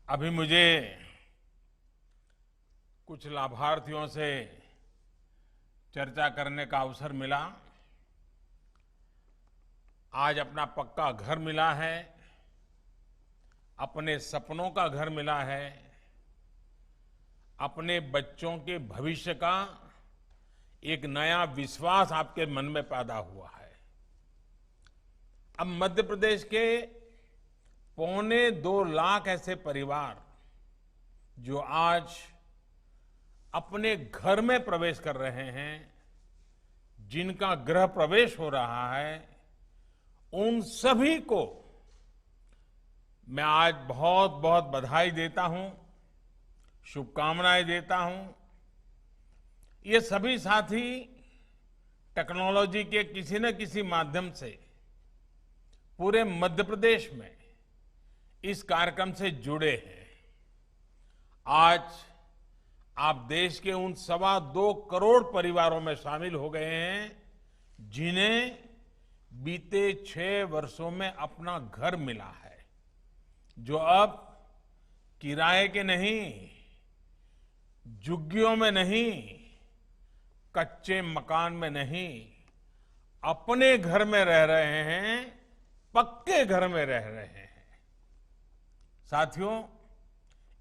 अभी मुझे कुछ लाभार्थियों से चर्चा करने का अवसर मिला। आज अपना पक्का घर मिला है, अपने सपनों का घर मिला है, अपने बच्चों के भविष्य का एक नया विश्वास आपके मन में पैदा हुआ है। अब मध्य प्रदेश के 2.25 लाख ऐसे परिवार जो आज अपने घर में प्रवेश कर रहे हैं, जिनका गृह प्रवेश हो रहा है, उन सभी को मैं आज बहुत बहुत बधाई देता हूं, शुभकामनाएं देता हूं। ये सभी साथी टेक्नोलॉजी के किसी न किसी माध्यम से पूरे मध्य प्रदेश में इस कार्यक्रम से जुड़े हैं। आज आप देश के उन 2.25 करोड़ परिवारों में शामिल हो गए हैं जिन्हें बीते 6 वर्षों में अपना घर मिला है, जो अब किराए के नहीं, झुग्गियों में नहीं, कच्चे मकान में नहीं, अपने घर में रह रहे हैं, पक्के घर में रह रहे हैं। साथियों,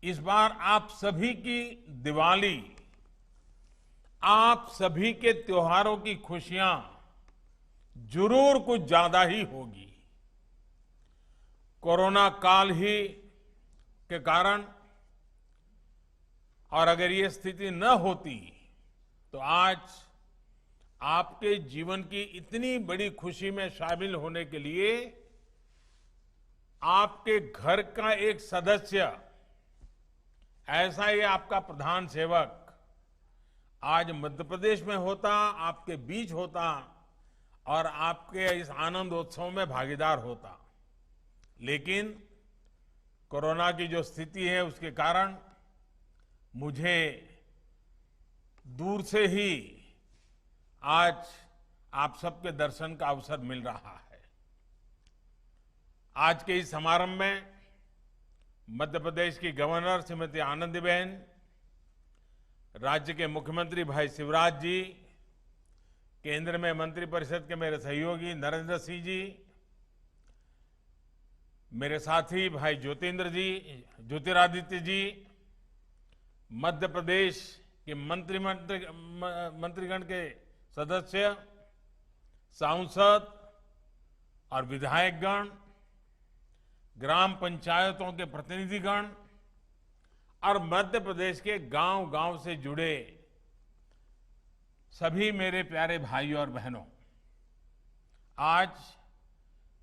इस बार आप सभी की दिवाली, आप सभी के त्योहारों की खुशियां जरूर कुछ ज्यादा ही होगी। कोरोना काल ही के कारण और अगर ये स्थिति न होती तो आज आपके जीवन की इतनी बड़ी खुशी में शामिल होने के लिए आपके घर का एक सदस्य, ऐसा ही आपका प्रधान सेवक आज मध्य प्रदेश में होता, आपके बीच होता और आपके इस आनंदोत्सव में भागीदार होता। लेकिन कोरोना की जो स्थिति है उसके कारण मुझे दूर से ही आज आप सबके दर्शन का अवसर मिल रहा है। आज के इस समारंभ में मध्य प्रदेश की गवर्नर श्रीमती आनंदीबेन, राज्य के मुख्यमंत्री भाई शिवराज जी, केंद्र में मंत्रिपरिषद के मेरे सहयोगी नरेंद्र सिंह जी, मेरे साथी भाई ज्योतिरादित्य जी, मध्य प्रदेश के मंत्रीगण के सदस्य, सांसद और विधायकगण, ग्राम पंचायतों के प्रतिनिधिगण और मध्य प्रदेश के गांव-गांव से जुड़े सभी मेरे प्यारे भाइयों और बहनों, आज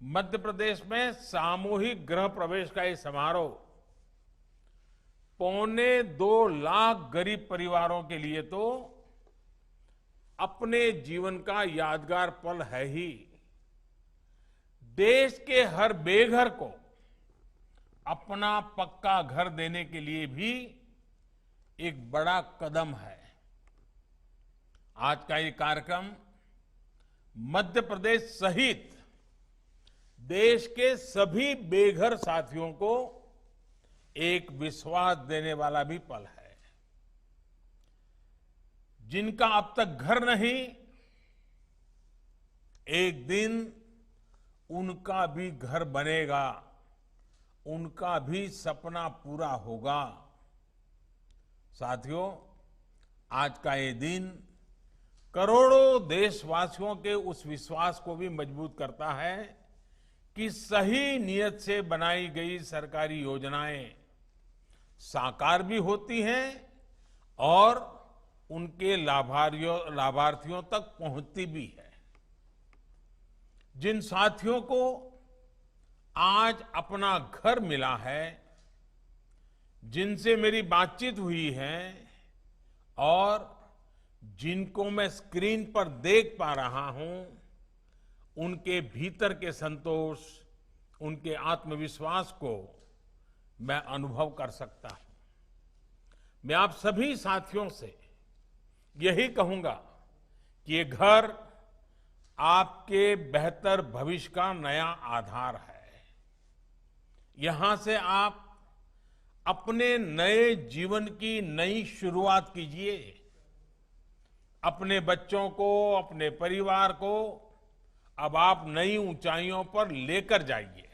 मध्य प्रदेश में सामूहिक गृह प्रवेश का ये समारोह 2.25 लाख गरीब परिवारों के लिए तो अपने जीवन का यादगार पल है ही। देश के हर बेघर को अपना पक्का घर देने के लिए भी एक बड़ा कदम है। आज का ये कार्यक्रम मध्य प्रदेश सहित देश के सभी बेघर साथियों को एक विश्वास देने वाला भी पल है। जिनका अब तक घर नहीं, एक दिन उनका भी घर बनेगा, उनका भी सपना पूरा होगा। साथियों, आज का ये दिन करोड़ों देशवासियों के उस विश्वास को भी मजबूत करता है कि सही नियत से बनाई गई सरकारी योजनाएं साकार भी होती हैं और उनके लाभार्थियों तक पहुंचती भी है। जिन साथियों को आज अपना घर मिला है, जिनसे मेरी बातचीत हुई है और जिनको मैं स्क्रीन पर देख पा रहा हूं, उनके भीतर के संतोष, उनके आत्मविश्वास को मैं अनुभव कर सकता हूं। मैं आप सभी साथियों से यही कहूंगा कि ये घर आपके बेहतर भविष्य का नया आधार है। यहां से आप अपने नए जीवन की नई शुरुआत कीजिए। अपने बच्चों को, अपने परिवार को अब आप नई ऊंचाइयों पर लेकर जाइए।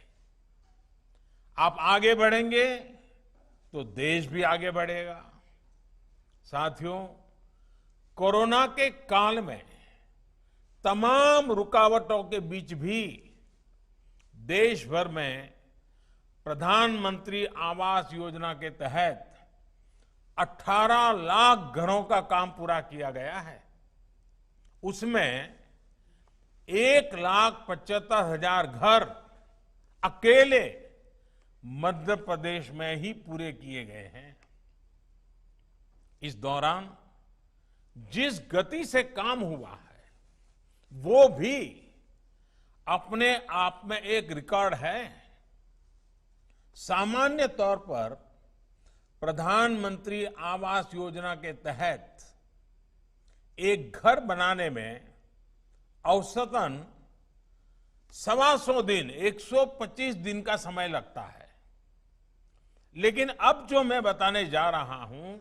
आप आगे बढ़ेंगे तो देश भी आगे बढ़ेगा। साथियों, कोरोना के काल में तमाम रुकावटों के बीच भी देश भर में प्रधानमंत्री आवास योजना के तहत 18 लाख घरों का काम पूरा किया गया है। उसमें 1,75,000 घर अकेले मध्य प्रदेश में ही पूरे किए गए हैं। इस दौरान जिस गति से काम हुआ है वो भी अपने आप में एक रिकॉर्ड है। सामान्य तौर पर प्रधानमंत्री आवास योजना के तहत एक घर बनाने में औसतन 125 दिन 125 दिन का समय लगता है। लेकिन अब जो मैं बताने जा रहा हूं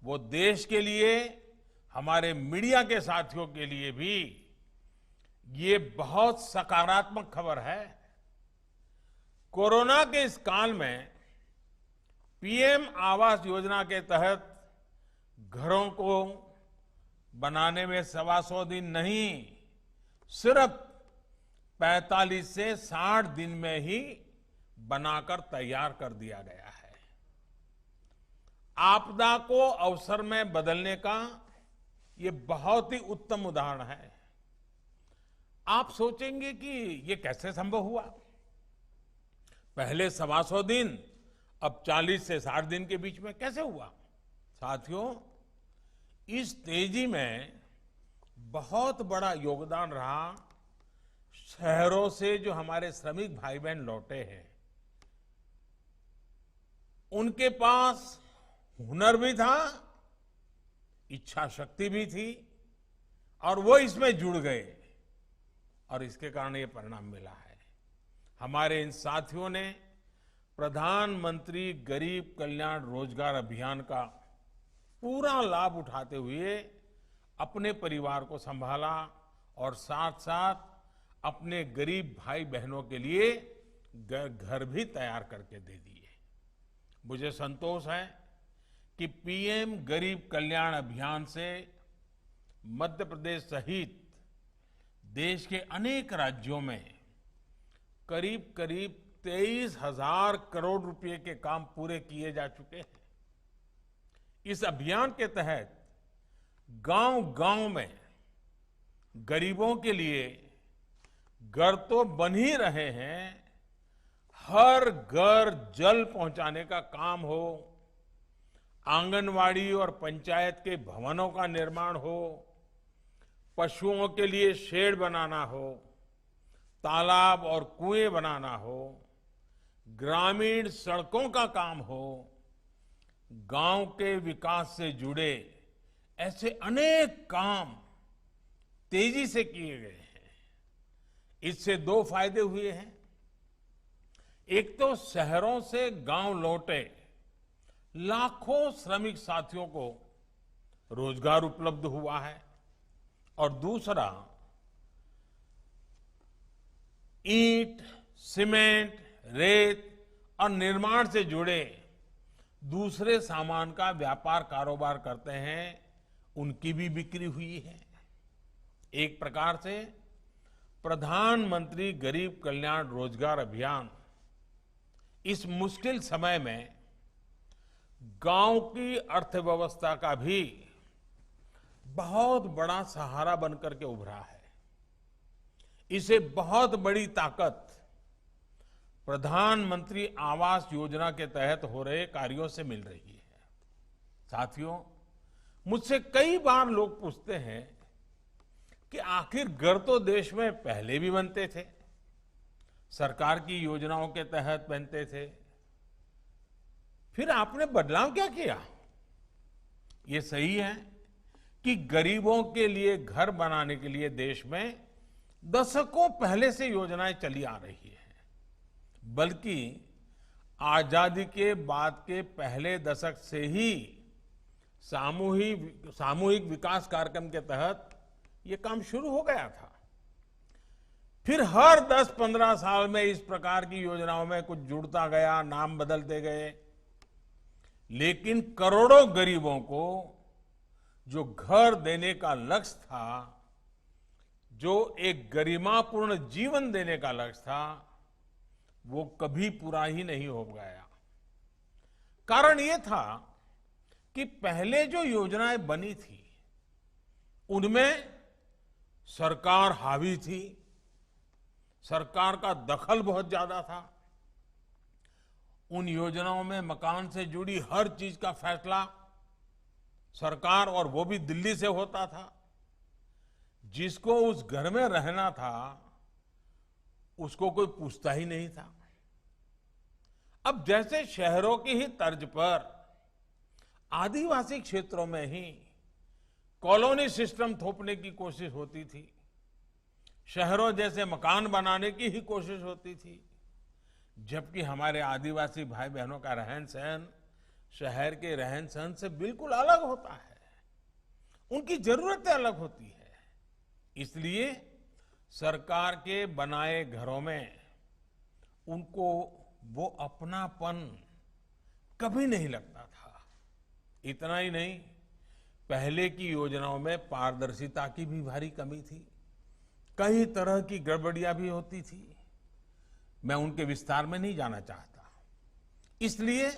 वो देश के लिए, हमारे मीडिया के साथियों के लिए भी ये बहुत सकारात्मक खबर है। कोरोना के इस काल में पीएम आवास योजना के तहत घरों को बनाने में 125 दिन नहीं, सिर्फ 45 से 60 दिन में ही बनाकर तैयार कर दिया गया है। आपदा को अवसर में बदलने का ये बहुत ही उत्तम उदाहरण है। आप सोचेंगे कि ये कैसे संभव हुआ? पहले 125 दिन, अब 40 से 60 दिन के बीच में कैसे हुआ? साथियों, इस तेजी में बहुत बड़ा योगदान रहा शहरों से जो हमारे श्रमिक भाई बहन लौटे हैं। उनके पास हुनर भी था, इच्छा शक्ति भी थी और वो इसमें जुड़ गए और इसके कारण ये परिणाम मिला है। हमारे इन साथियों ने प्रधानमंत्री गरीब कल्याण रोजगार अभियान का पूरा लाभ उठाते हुए अपने परिवार को संभाला और साथ साथ अपने गरीब भाई बहनों के लिए घर भी तैयार करके दे दिए। मुझे संतोष है कि पीएम गरीब कल्याण अभियान से मध्य प्रदेश सहित देश के अनेक राज्यों में करीब करीब 23,000 करोड़ रुपए के काम पूरे किए जा चुके हैं। इस अभियान के तहत गांव-गांव में गरीबों के लिए घर तो बन ही रहे हैं, हर घर जल पहुंचाने का काम हो, आंगनवाड़ी और पंचायत के भवनों का निर्माण हो, पशुओं के लिए शेड बनाना हो, तालाब और कुएं बनाना हो, ग्रामीण सड़कों का काम हो, गांव के विकास से जुड़े ऐसे अनेक काम तेजी से किए गए हैं। इससे 2 फायदे हुए हैं। एक तो शहरों से गांव लौटे लाखों श्रमिक साथियों को रोजगार उपलब्ध हुआ है और दूसरा ईंट, सीमेंट, रेत और निर्माण से जुड़े दूसरे सामान का व्यापार कारोबार करते हैं, उनकी भी बिक्री हुई है। एक प्रकार से प्रधानमंत्री गरीब कल्याण रोजगार अभियान इस मुश्किल समय में गांव की अर्थव्यवस्था का भी बहुत बड़ा सहारा बनकर के उभरा है। इसे बहुत बड़ी ताकत प्रधानमंत्री आवास योजना के तहत हो रहे कार्यों से मिल रही है। साथियों, मुझसे कई बार लोग पूछते हैं कि आखिर घर तो देश में पहले भी बनते थे, सरकार की योजनाओं के तहत बनते थे, फिर आपने बदलाव क्या किया? ये सही है कि गरीबों के लिए घर बनाने के लिए देश में दशकों पहले से योजनाएं चली आ रही हैं, बल्कि आजादी के बाद के पहले दशक से ही सामूहिक विकास कार्यक्रम के तहत ये काम शुरू हो गया था। फिर हर 10-15 साल में इस प्रकार की योजनाओं में कुछ जुड़ता गया, नाम बदलते गए, लेकिन करोड़ों गरीबों को जो घर देने का लक्ष्य था, जो एक गरिमापूर्ण जीवन देने का लक्ष्य था, वो कभी पूरा ही नहीं हो गया। कारण ये था कि पहले जो योजनाएं बनी थी उनमें सरकार हावी थी, सरकार का दखल बहुत ज्यादा था। उन योजनाओं में मकान से जुड़ी हर चीज का फैसला सरकार, और वो भी दिल्ली से होता था। जिसको उस घर में रहना था उसको कोई पूछता ही नहीं था। अब जैसे शहरों की ही तर्ज पर आदिवासी क्षेत्रों में ही कॉलोनी सिस्टम थोपने की कोशिश होती थी, शहरों जैसे मकान बनाने की ही कोशिश होती थी, जबकि हमारे आदिवासी भाई बहनों का रहन सहन शहर के रहन सहन से बिल्कुल अलग होता है। उनकी जरूरतें अलग होती है। इसलिए सरकार के बनाए घरों में उनको वो अपनापन कभी नहीं लगता था। इतना ही नहीं, पहले की योजनाओं में पारदर्शिता की भी भारी कमी थी, कई तरह की गड़बड़ियां भी होती थी। मैं उनके विस्तार में नहीं जाना चाहता। इसलिए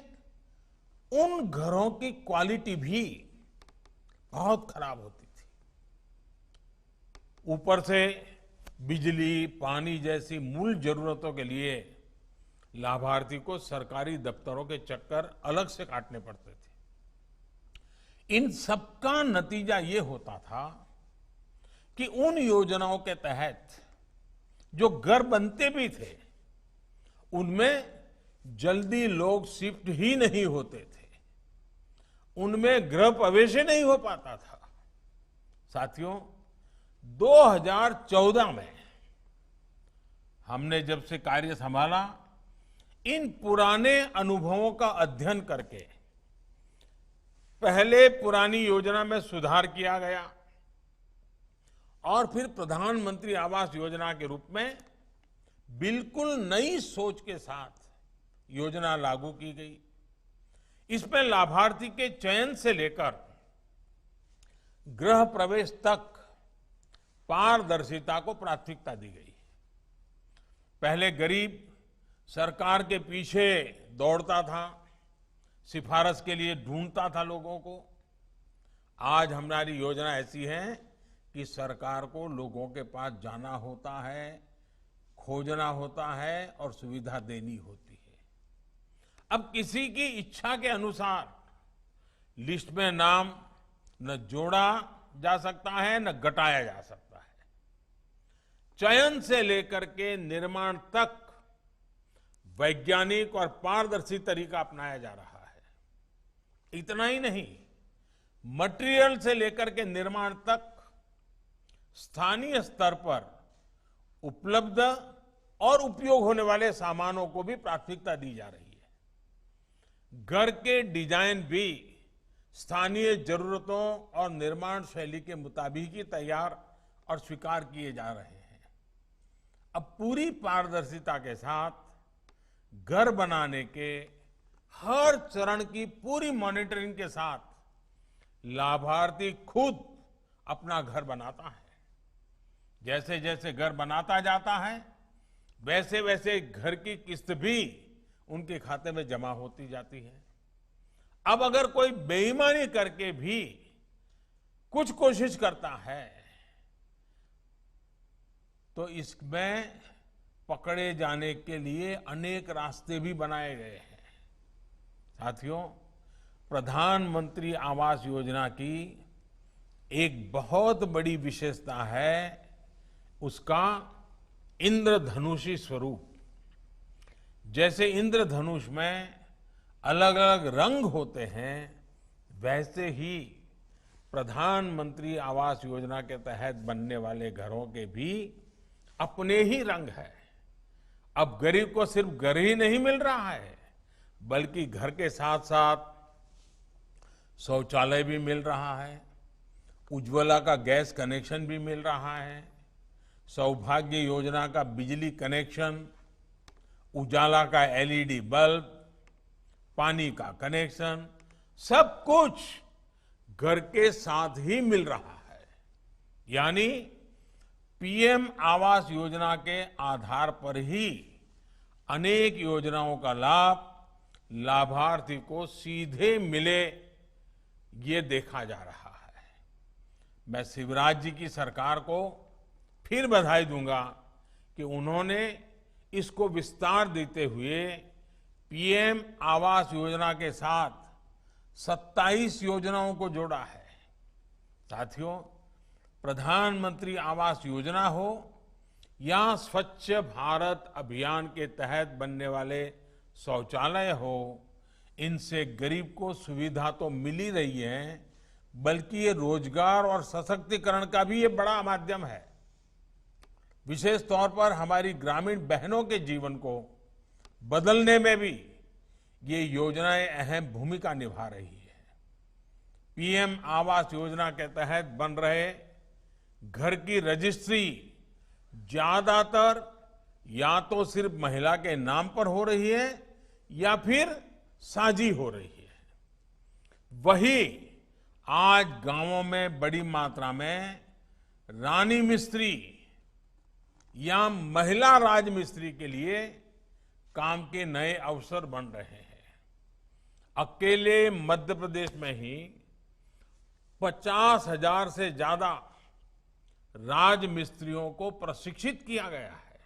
उन घरों की क्वालिटी भी बहुत खराब होती थी। ऊपर से बिजली, पानी जैसी मूल जरूरतों के लिए लाभार्थी को सरकारी दफ्तरों के चक्कर अलग से काटने पड़ते थे। इन सबका नतीजा ये होता था कि उन योजनाओं के तहत जो घर बनते भी थे उनमें जल्दी लोग शिफ्ट ही नहीं होते थे, उनमें गृह प्रवेश ही नहीं हो पाता था। साथियों, 2014 में हमने जब से कार्य संभाला, इन पुराने अनुभवों का अध्ययन करके पहले पुरानी योजना में सुधार किया गया और फिर प्रधानमंत्री आवास योजना के रूप में बिल्कुल नई सोच के साथ योजना लागू की गई। इसमें लाभार्थी के चयन से लेकर गृह प्रवेश तक पारदर्शिता को प्राथमिकता दी गई। पहले गरीब सरकार के पीछे दौड़ता था, सिफारिश के लिए ढूंढता था लोगों को। आज हमारी योजना ऐसी है कि सरकार को लोगों के पास जाना होता है, खोजना होता है और सुविधा देनी होती है। अब किसी की इच्छा के अनुसार लिस्ट में नाम न जोड़ा जा सकता है न घटाया जा सकता है। चयन से लेकर के निर्माण तक वैज्ञानिक और पारदर्शी तरीका अपनाया जा रहा है। इतना ही नहीं, मटेरियल से लेकर के निर्माण तक स्थानीय स्तर पर उपलब्ध और उपयोग होने वाले सामानों को भी प्राथमिकता दी जा रही है। घर के डिजाइन भी स्थानीय जरूरतों और निर्माण शैली के मुताबिक ही तैयार और स्वीकार किए जा रहे हैं। अब पूरी पारदर्शिता के साथ घर बनाने के हर चरण की पूरी मॉनिटरिंग के साथ लाभार्थी खुद अपना घर बनाता है। जैसे जैसे घर बनाता जाता है वैसे वैसे घर की किस्त भी उनके खाते में जमा होती जाती है। अब अगर कोई बेईमानी करके भी कुछ कोशिश करता है तो इसमें पकड़े जाने के लिए अनेक रास्ते भी बनाए गए हैं। साथियों, प्रधानमंत्री आवास योजना की एक बहुत बड़ी विशेषता है उसका इंद्रधनुषी स्वरूप। जैसे इंद्रधनुष में अलग अलग रंग होते हैं, वैसे ही प्रधानमंत्री आवास योजना के तहत बनने वाले घरों के भी अपने ही रंग है। अब गरीब को सिर्फ घर ही नहीं मिल रहा है, बल्कि घर के साथ साथ शौचालय भी मिल रहा है, उज्ज्वला का गैस कनेक्शन भी मिल रहा है, सौभाग्य योजना का बिजली कनेक्शन, उजाला का एलईडी बल्ब, पानी का कनेक्शन, सब कुछ घर के साथ ही मिल रहा है। यानी पीएम आवास योजना के आधार पर ही अनेक योजनाओं का लाभ लाभार्थी को सीधे मिले, ये देखा जा रहा है। मैं शिवराज जी की सरकार को फिर बधाई दूंगा कि उन्होंने इसको विस्तार देते हुए पीएम आवास योजना के साथ 27 योजनाओं को जोड़ा है। साथियों, प्रधानमंत्री आवास योजना हो या स्वच्छ भारत अभियान के तहत बनने वाले शौचालय हो, इनसे गरीब को सुविधा तो मिल ही रही है, बल्कि ये रोजगार और सशक्तिकरण का भी ये बड़ा माध्यम है। विशेष तौर पर हमारी ग्रामीण बहनों के जीवन को बदलने में भी ये योजनाएं अहम भूमिका निभा रही है। पीएम आवास योजना के तहत बन रहे घर की रजिस्ट्री ज्यादातर या तो सिर्फ महिला के नाम पर हो रही है या फिर साझी हो रही है। वही आज गांवों में बड़ी मात्रा में रानी मिस्त्री या महिला राज मिस्त्री के लिए काम के नए अवसर बन रहे हैं। अकेले मध्य प्रदेश में ही 50,000 से ज्यादा राज मिस्त्रियों को प्रशिक्षित किया गया है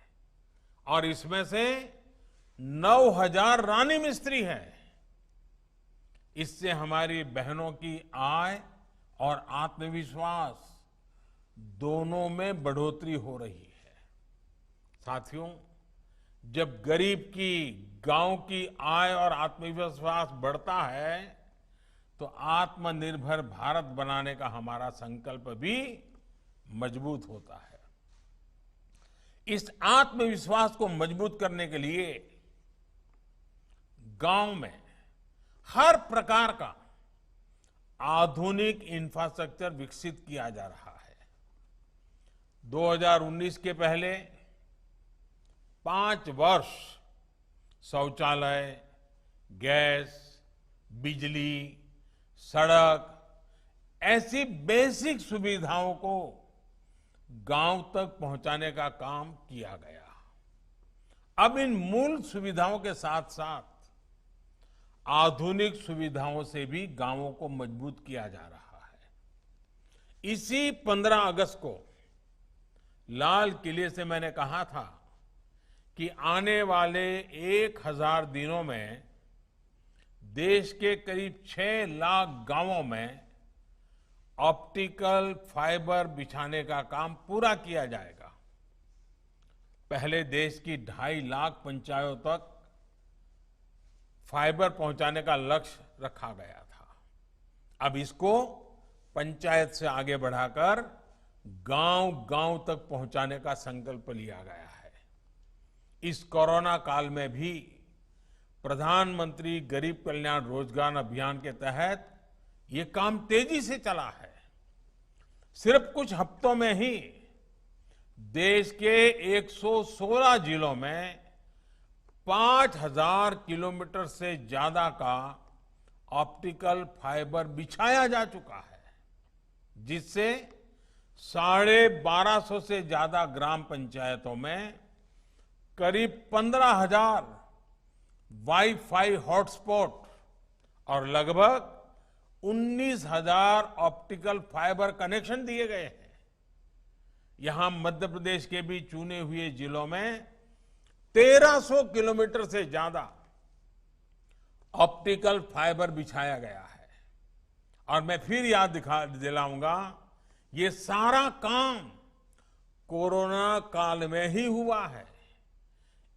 और इसमें से 9,000 रानी मिस्त्री हैं। इससे हमारी बहनों की आय और आत्मविश्वास दोनों में बढ़ोतरी हो रही है। साथियों, जब गरीब की, गांव की आय और आत्मविश्वास बढ़ता है तो आत्मनिर्भर भारत बनाने का हमारा संकल्प भी मजबूत होता है। इस आत्मविश्वास को मजबूत करने के लिए गांव में हर प्रकार का आधुनिक इंफ्रास्ट्रक्चर विकसित किया जा रहा है। 2019 के पहले 5 वर्ष शौचालय, गैस, बिजली, सड़क, ऐसी बेसिक सुविधाओं को गांव तक पहुंचाने का काम किया गया। अब इन मूल सुविधाओं के साथ साथ आधुनिक सुविधाओं से भी गांवों को मजबूत किया जा रहा है। इसी 15 अगस्त को लाल किले से मैंने कहा था कि आने वाले 1000 दिनों में देश के करीब 6 लाख गांवों में ऑप्टिकल फाइबर बिछाने का काम पूरा किया जाएगा। पहले देश की 2.5 लाख पंचायतों तक फाइबर पहुंचाने का लक्ष्य रखा गया था। अब इसको पंचायत से आगे बढ़ाकर गांव-गांव तक पहुंचाने का संकल्प लिया गया है। इस कोरोना काल में भी प्रधानमंत्री गरीब कल्याण रोजगार अभियान के तहत ये काम तेजी से चला है। सिर्फ कुछ हफ्तों में ही देश के 116 जिलों में 5,000 किलोमीटर से ज्यादा का ऑप्टिकल फाइबर बिछाया जा चुका है, जिससे 1250 से ज्यादा ग्राम पंचायतों में करीब 15,000 वाईफाई हॉटस्पॉट और लगभग 19,000 ऑप्टिकल फाइबर कनेक्शन दिए गए हैं। यहां मध्य प्रदेश के भी चुने हुए जिलों में 1300 किलोमीटर से ज्यादा ऑप्टिकल फाइबर बिछाया गया है। और मैं फिर याद दिलाऊंगा, ये सारा काम कोरोना काल में ही हुआ है।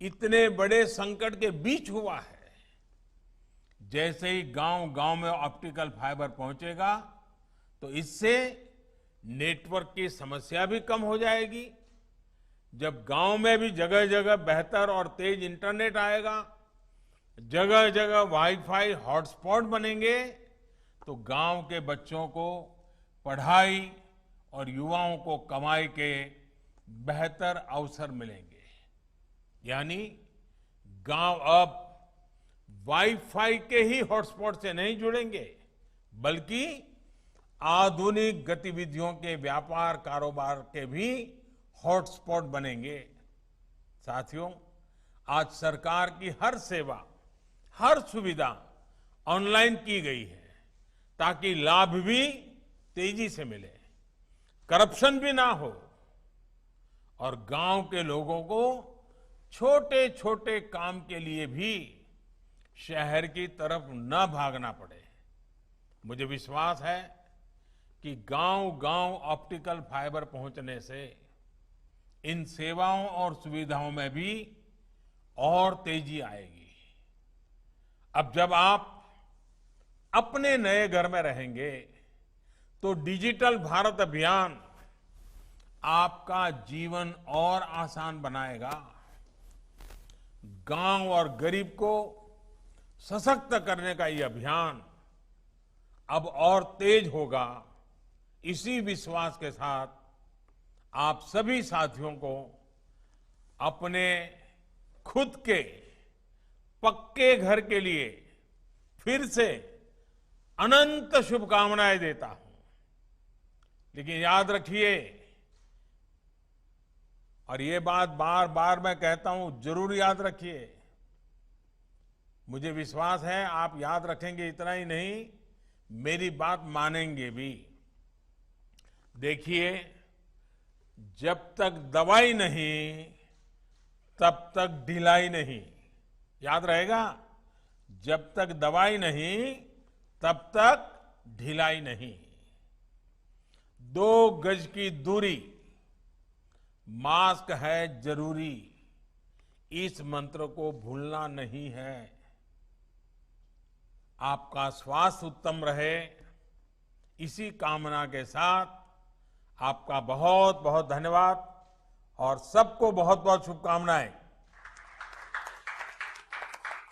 इतने बड़े संकट के बीच हुआ है। जैसे ही गांव-गांव में ऑप्टिकल फाइबर पहुंचेगा तो इससे नेटवर्क की समस्या भी कम हो जाएगी। जब गांव में भी जगह जगह बेहतर और तेज इंटरनेट आएगा जगह जगह वाईफाई हॉटस्पॉट बनेंगे तो गांव के बच्चों को पढ़ाई और युवाओं को कमाई के बेहतर अवसर मिलेंगे। यानी गांव अब वाईफाई के ही हॉटस्पॉट से नहीं जुड़ेंगे, बल्कि आधुनिक गतिविधियों के व्यापार कारोबार के भी हॉटस्पॉट बनेंगे। साथियों, आज सरकार की हर सेवा, हर सुविधा ऑनलाइन की गई है ताकि लाभ भी तेजी से मिले, करप्शन भी ना हो और गांव के लोगों को छोटे छोटे काम के लिए भी शहर की तरफ न भागना पड़े। मुझे विश्वास है कि गांव-गांव ऑप्टिकल फाइबर पहुंचने से इन सेवाओं और सुविधाओं में भी और तेजी आएगी। अब जब आप अपने नए घर में रहेंगे तो डिजिटल भारत अभियान आपका जीवन और आसान बनाएगा। गांव और गरीब को सशक्त करने का ये अभियान अब और तेज होगा। इसी विश्वास के साथ आप सभी साथियों को अपने खुद के पक्के घर के लिए फिर से अनंत शुभकामनाएं देता हूं। लेकिन याद रखिए, और ये बात बार बार मैं कहता हूं, जरूर याद रखिए, मुझे विश्वास है आप याद रखेंगे, इतना ही नहीं मेरी बात मानेंगे भी। देखिए, जब तक दवाई नहीं तब तक ढिलाई नहीं। याद रहेगा, जब तक दवाई नहीं तब तक ढिलाई नहीं। 2 गज की दूरी, मास्क है जरूरी, इस मंत्र को भूलना नहीं है। आपका स्वास्थ्य उत्तम रहे, इसी कामना के साथ आपका बहुत बहुत धन्यवाद और सबको बहुत बहुत शुभकामनाएं।